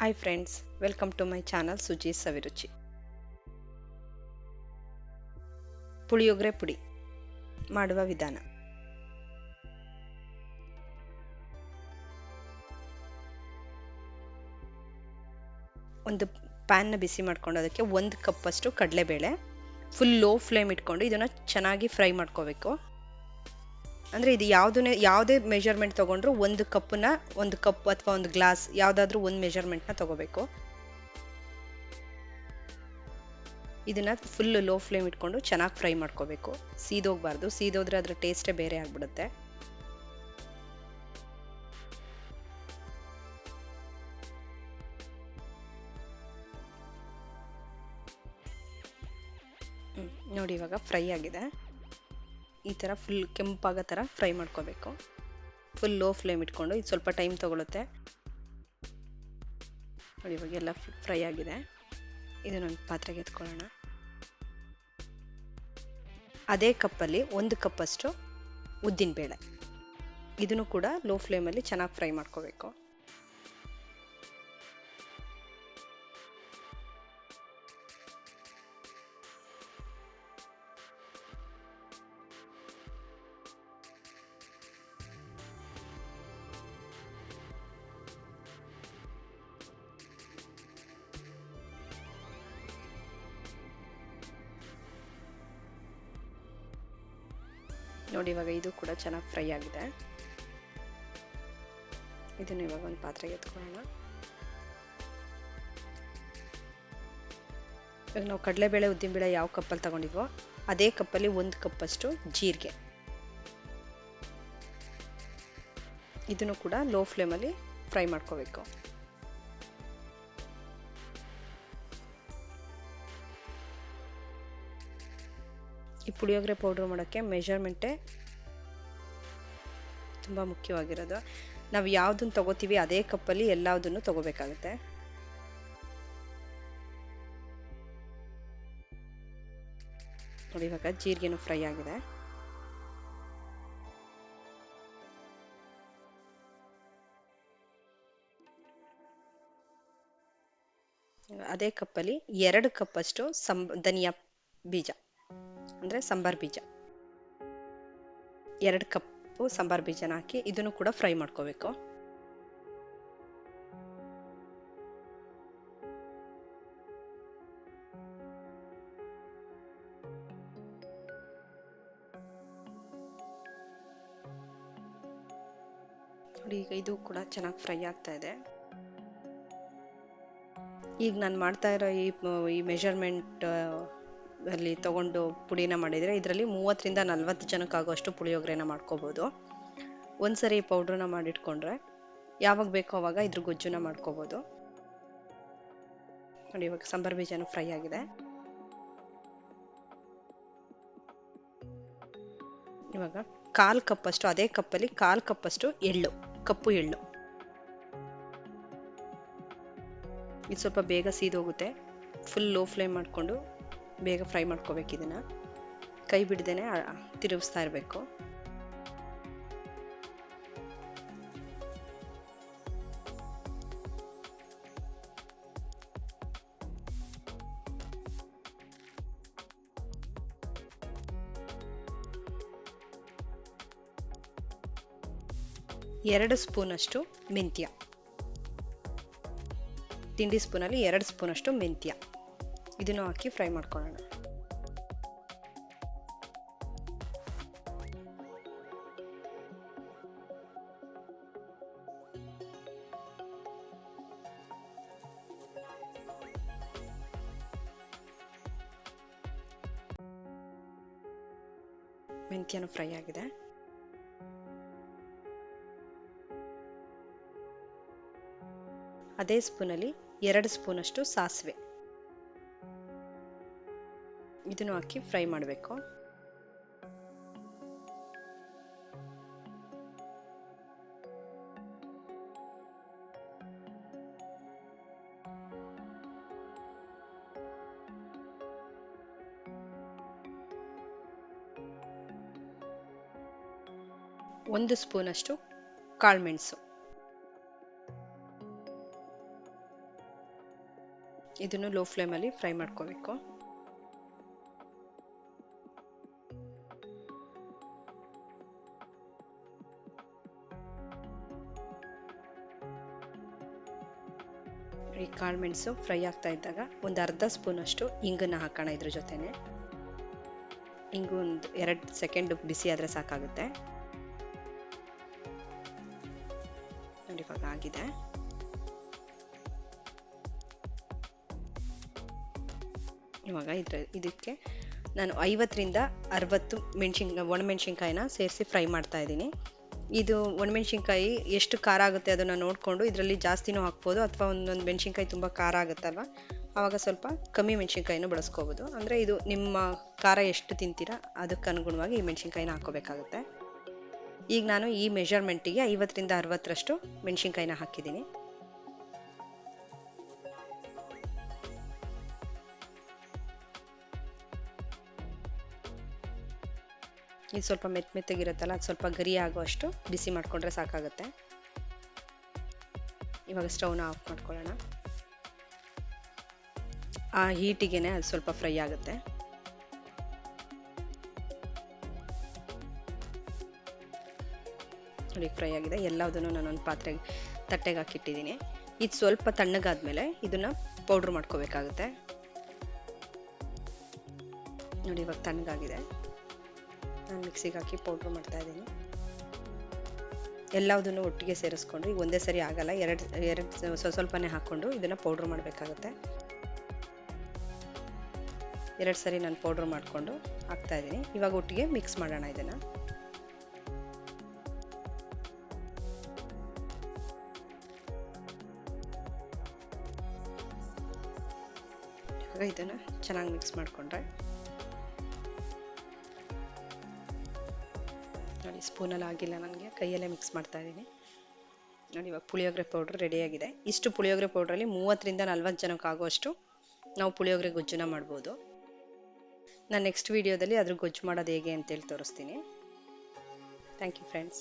Hi friends, welcome to my channel Sujis Saviruchi. Puliyogare ಪುಡಿ ಮಾಡುವ ವಿಧಾನ. ಒಂದು ಪ್ಯಾನ್ನ ಬಿಸಿ ಮಾಡ್ಕೊಂಡು ಅದಕ್ಕೆ 1 ಕಪ್ ಅಷ್ಟು ಕಡಲೆಬೇಳೆ ಫುಲ್ ಲೋ ಫ್ಲೇಮ್ ಇಟ್ಕೊಂಡು ಇದನ್ನ ಚೆನ್ನಾಗಿ ಫ್ರೈ ಮಾಡ್ಕೋಬೇಕು. ಅಂದ್ರೆ ಇದು ಯಾವುದೇ ಮೆಜರ್ಮೆಂಟ್ ತಗೊಂಡ್ರು 1 ಕಪ್ನ 1 ಕಪ್ ಅಥವಾ 1 ಗ್ಲಾಸ್ ಯಾವ್ದಾದ್ರೂ ಒಂದು ಮೆಜರ್ಮೆಂಟ್ನ ತಗೋಬೇಕು. ಇದನ್ನ ಫುಲ್ ಲೋ ಫ್ಲೇಮ್ ಇಟ್ಕೊಂಡು ಚೆನ್ನಾಗಿ ಫ್ರೈ ಮಾಡ್ಕೋಬೇಕು. ಸೀದೋಗ್ಬಾರ್ದು, ಸೀದೋದ್ರೆ ಅದ್ರ ಟೇಸ್ಟೇ ಬೇರೆ ಆಗ್ಬಿಡುತ್ತೆ. ನೋಡಿ ಇವಾಗ ಫ್ರೈ ಆಗಿದೆ. ಈ ಥರ ಫುಲ್ ಕೆಂಪಾಗೋ ಥರ ಫ್ರೈ ಮಾಡ್ಕೋಬೇಕು. ಫುಲ್ ಲೋ ಫ್ಲೇಮ್ ಇಟ್ಕೊಂಡು ಇದು ಸ್ವಲ್ಪ ಟೈಮ್ ತಗೊಳುತ್ತೆ. ನೋಡಿ ಇವಾಗ ಎಲ್ಲ ಫ್ರೈ ಆಗಿದೆ. ಇದನ್ನೊಂದು ಪಾತ್ರೆಗೆ ಎತ್ಕೊಳ್ಳೋಣ. ಅದೇ ಕಪ್ಪಲ್ಲಿ 1 ಕಪ್ ಅಷ್ಟು ಉದ್ದಿನ ಬೇಳೆ, ಇದನ್ನು ಕೂಡ ಲೋ ಫ್ಲೇಮಲ್ಲಿ ಚೆನ್ನಾಗಿ ಫ್ರೈ ಮಾಡ್ಕೋಬೇಕು. ನೋಡಿ ಇವಾಗ ಇದು ಕೂಡ ಚೆನ್ನಾಗಿ ಫ್ರೈ ಆಗಿದೆ. ಇದನ್ನು ಇವಾಗ ಒಂದು ಪಾತ್ರೆಗೆ ಎತ್ಕೊಳ್ಳೋಣ. ಇವಾಗ ನಾವು ಕಡಲೆಬೇಳೆ ಉದ್ದಿನಬೇಳೆ ಯಾವ ಕಪ್ಪಲ್ಲಿ ತಗೊಂಡಿದ್ವೋ ಅದೇ ಕಪ್ಪಲ್ಲಿ 1 ಕಪ್ ಅಷ್ಟು ಜೀರಿಗೆ, ಇದನ್ನು ಕೂಡ ಲೋ ಫ್ಲೇಮಲ್ಲಿ ಫ್ರೈ ಮಾಡ್ಕೋಬೇಕು. ಈ ಪುಳಿಯೋಗರೆ ಪೌಡರ್ ಮಾಡೋಕ್ಕೆ ಮೆಜರ್ಮೆಂಟೇ ತುಂಬ ಮುಖ್ಯವಾಗಿರೋದು. ನಾವು ಯಾವುದನ್ನು ತಗೋತೀವಿ ಅದೇ ಕಪ್ಪಲ್ಲಿ ಎಲ್ಲದನ್ನು ತಗೋಬೇಕಾಗುತ್ತೆ. ನೋಡಿ ಇವಾಗ ಜೀರಿಗೆನೂ ಫ್ರೈ ಆಗಿದೆ. ಅದೇ ಕಪ್ಪಲ್ಲಿ 2 ಕಪ್ ಅಷ್ಟು ಧನಿಯಾ ಬೀಜ ಅಂದ್ರೆ ಸಾಂಬಾರ್ ಬೀಜ, 2 ಕಪ್ ಸಾಂಬಾರ್ ಬೀಜನ ಹಾಕಿ ಇದನ್ನು ಕೂಡ ಫ್ರೈ ಮಾಡ್ಕೋಬೇಕು. ನೋಡಿ ಈಗ ಇದು ಕೂಡ ಚೆನ್ನಾಗಿ ಫ್ರೈ ಆಗ್ತಾ ಇದೆ. ಈಗ ನಾನು ಮಾಡ್ತಾ ಇರೋ ಈ ಮೆಜರ್ಮೆಂಟ್ ಅಲ್ಲಿ ತಗೊಂಡು ಪುಡಿನ ಮಾಡಿದರೆ ಇದರಲ್ಲಿ 30ರಿಂದ 40 ಜನಕ್ಕಾಗುವಷ್ಟು ಪುಳಿಯೋಗರೆನ ಮಾಡ್ಕೋಬೋದು. ಒಂದ್ಸರಿ ಈ ಪೌಡ್ರನ್ನ ಮಾಡಿಟ್ಕೊಂಡ್ರೆ ಯಾವಾಗ ಬೇಕೋ ಅವಾಗ ಇದ್ರ ಗೊಜ್ಜುನ ಮಾಡ್ಕೋಬೋದು. ನೋಡಿ ಇವಾಗ ಸಾಂಬಾರ್ ಬೀಜನೂ ಫ್ರೈ ಆಗಿದೆ. ಇವಾಗ 1/4 ಕಪ್ ಅಷ್ಟು, ಅದೇ ಕಪ್ಪಲ್ಲಿ 1/4 ಕಪ್ ಅಷ್ಟು ಕಪ್ಪು ಎಳ್ಳು, ಇದು ಸ್ವಲ್ಪ ಬೇಗ ಸೀದೋಗುತ್ತೆ. ಫುಲ್ ಲೋ ಫ್ಲೇಮ್ ಮಾಡಿಕೊಂಡು ಬೇಗ ಫ್ರೈ ಮಾಡ್ಕೋಬೇಕು. ಇದನ್ನ ಕೈ ಬಿಡದೇನೆ ತಿರುಗಿಸ್ತಾ ಇರಬೇಕು. ಎರಡು ಸ್ಪೂನ್ ಅಷ್ಟು ಮೆಂತ್ಯ, ತಿಂಡಿ ಸ್ಪೂನಲ್ಲಿ 2 ಸ್ಪೂನ್ ಅಷ್ಟು ಮೆಂತ್ಯ, ಇದನ್ನು ಹಾಕಿ ಫ್ರೈ ಮಾಡ್ಕೊಳ್ಳೋಣ. ಮೆಂತ್ಯನೂ ಫ್ರೈ ಆಗಿದೆ. ಅದೇ ಸ್ಪೂನಲ್ಲಿ 2 ಸ್ಪೂನ್ ಅಷ್ಟು ಸಾಸಿವೆ, ಇದನ್ನು ಹಾಕಿ ಫ್ರೈ ಮಾಡಬೇಕು. ಒಂದು ಸ್ಪೂನ್ ಅಷ್ಟು ಕಾಳುಮೆಣಸು, ಇದನ್ನು ಲೋ ಫ್ಲೇಮಲ್ಲಿ ಫ್ರೈ ಮಾಡ್ಕೋಬೇಕು. ಈ ಕಾಳು ಮೆಣಸು ಫ್ರೈ ಆಗ್ತಾ ಇದ್ದಾಗ ಒಂದು ಅರ್ಧ ಸ್ಪೂನಷ್ಟು ಇಂಗನ್ನು ಹಾಕೋಣ. ಇದ್ರ ಜೊತೆನೆ ಇಂಗು ಒಂದು 2 ಸೆಕೆಂಡ್ ಬಿಸಿ ಆದರೆ ಸಾಕಾಗುತ್ತೆ. ನೋಡಿ ಇವಾಗ ಆಗಿದೆ. ಇವಾಗ ಇದಕ್ಕೆ ನಾನು 50ರಿಂದ 60 ಒಣಮೆಣಸಿನ್ಕಾಯಿನ ಸೇರಿಸಿ ಫ್ರೈ ಮಾಡ್ತಾ ಇದ್ದೀನಿ. ಇದು ಒಣಮೆಣಸಿನ್ಕಾಯಿ ಎಷ್ಟು ಖಾರ ಆಗುತ್ತೆ ಅದನ್ನು ನೋಡಿಕೊಂಡು ಇದರಲ್ಲಿ ಜಾಸ್ತಿನೂ ಹಾಕ್ಬೋದು, ಅಥವಾ ಒಂದೊಂದು ಮೆಣಸಿನ್ಕಾಯಿ ತುಂಬ ಖಾರ ಆಗುತ್ತಲ್ವ, ಆವಾಗ ಸ್ವಲ್ಪ ಕಮ್ಮಿ ಮೆಣಸಿನ್ಕಾಯಿನೂ ಬಳಸ್ಕೋಬೋದು. ಅಂದರೆ ಇದು ನಿಮ್ಮ ಖಾರ ಎಷ್ಟು ತಿಂತೀರಾ ಅದಕ್ಕೆ ಅನುಗುಣವಾಗಿ ಈ ಮೆಣಸಿನ್ಕಾಯಿನ ಹಾಕ್ಕೋಬೇಕಾಗುತ್ತೆ. ಈಗ ನಾನು ಈ ಮೆಷರ್ಮೆಂಟಿಗೆ 50ರಿಂದ 60ರಷ್ಟು ಮೆಣಸಿನ್ಕಾಯಿನ ಹಾಕಿದ್ದೀನಿ. ಇದು ಸ್ವಲ್ಪ ಮೆತ್ತಗಿರುತ್ತಲ್ಲ, ಅದು ಸ್ವಲ್ಪ ಗರಿ ಆಗುವಷ್ಟು ಬಿಸಿ ಮಾಡಿಕೊಂಡ್ರೆ ಸಾಕಾಗುತ್ತೆ. ಇವಾಗ ಸ್ಟವ್ನ ಆಫ್ ಮಾಡ್ಕೊಳ್ಳೋಣ. ಆ ಹೀಟಿಗೆನೆ ಅದು ಸ್ವಲ್ಪ ಫ್ರೈ ಆಗುತ್ತೆ. ನೋಡಿ ಫ್ರೈ ಆಗಿದೆ. ಎಲ್ಲದನ್ನು ನಾನೊಂದು ತಟ್ಟೆಗೆ ಹಾಕಿಟ್ಟಿದ್ದೀನಿ. ಇದು ಸ್ವಲ್ಪ ತಣ್ಣಗಾದ್ಮೇಲೆ ಇದನ್ನ ಪೌಡ್ರ್ ಮಾಡ್ಕೋಬೇಕಾಗುತ್ತೆ. ನೋಡಿ ಇವಾಗ ತಣ್ಣಗಾಗಿದೆ. ನಾನು ಮಿಕ್ಸಿಗೆ ಹಾಕಿ ಪೌಡ್ರ್ ಮಾಡ್ತಾ ಇದ್ದೀನಿ. ಎಲ್ಲದನ್ನು ಒಟ್ಟಿಗೆ ಸೇರಿಸ್ಕೊಂಡು, ಈಗ ಒಂದೇ ಸರಿ ಆಗಲ್ಲ, ಎರಡು ಸ್ವಲ್ಪನೇ ಹಾಕ್ಕೊಂಡು ಇದನ್ನು ಪೌಡ್ರ್ ಮಾಡಬೇಕಾಗುತ್ತೆ. 2 ಸರಿ ನಾನು ಪೌಡ್ರ್ ಮಾಡಿಕೊಂಡು ಹಾಕ್ತಾ ಇದ್ದೀನಿ. ಇವಾಗ ಒಟ್ಟಿಗೆ ಮಿಕ್ಸ್ ಮಾಡೋಣ ಇದನ್ನು. ಇವಾಗ ಇದನ್ನು ಚೆನ್ನಾಗಿ ಮಿಕ್ಸ್ ಮಾಡಿಕೊಂಡ್ರೆ, ನೋಡಿ ಸ್ಪೂನಲ್ಲಿ ಆಗಿಲ್ಲ, ನನಗೆ ಕೈಯಲ್ಲೇ ಮಿಕ್ಸ್ ಮಾಡ್ತಾ ಇದ್ದೀನಿ. ನೋಡಿ ಇವಾಗ ಪುಳಿಯೋಗರೆ ಪೌಡ್ರ್ ರೆಡಿಯಾಗಿದೆ. ಇಷ್ಟು ಪುಳಿಯೋಗರೆ ಪೌಡ್ರಲ್ಲಿ 30ರಿಂದ 40 ಜನಕ್ಕೆ ಆಗುವಷ್ಟು ನಾವು ಪುಳಿಯೋಗರೆ ಗೊಜ್ಜನ್ನ ಮಾಡ್ಬೋದು. ನಾನು ನೆಕ್ಸ್ಟ್ ವೀಡಿಯೋದಲ್ಲಿ ಅದ್ರ ಗೊಜ್ಜು ಮಾಡೋದು ಹೇಗೆ ಅಂತೇಳಿ ತೋರಿಸ್ತೀನಿ. Thank you friends.